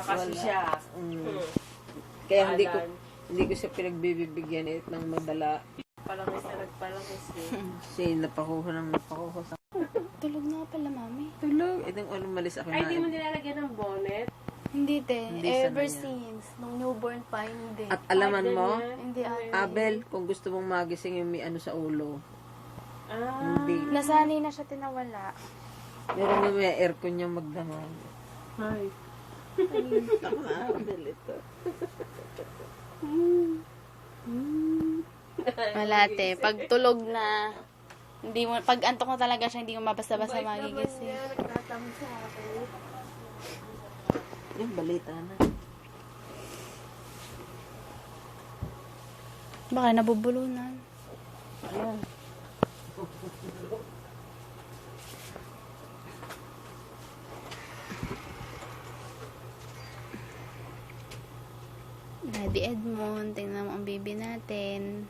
kasi Wala. siya. Kaya Alan. hindi ko siya pinagbibigyan ng madala. Palangis na nagpalangis eh. Siya napakuha sa Tulog na pala, mami. tulog. Itong umalis ako Ay, di mo na. nilalagyan ng bonnet? Hindi, te. Hindi Ever sanay yan. since. Nung newborn pa, hindi. At alaman Ay, mo, ganyan. Hindi, Abel, kung gusto mong magising yung may ano sa ulo. Ah. Hindi. Nasanay na siya tinawala. Meron mo may aircon yung magdamag. Ay. Ako na, Abel, ito. Wala, te. Pag tulog na, hindi mo, pag antok na talaga siya, hindi mo mabasa-basa magigising. Yung balita na. Baka nabubulunan. Ayan. Daddy Edmond, tingnan mo ang baby natin.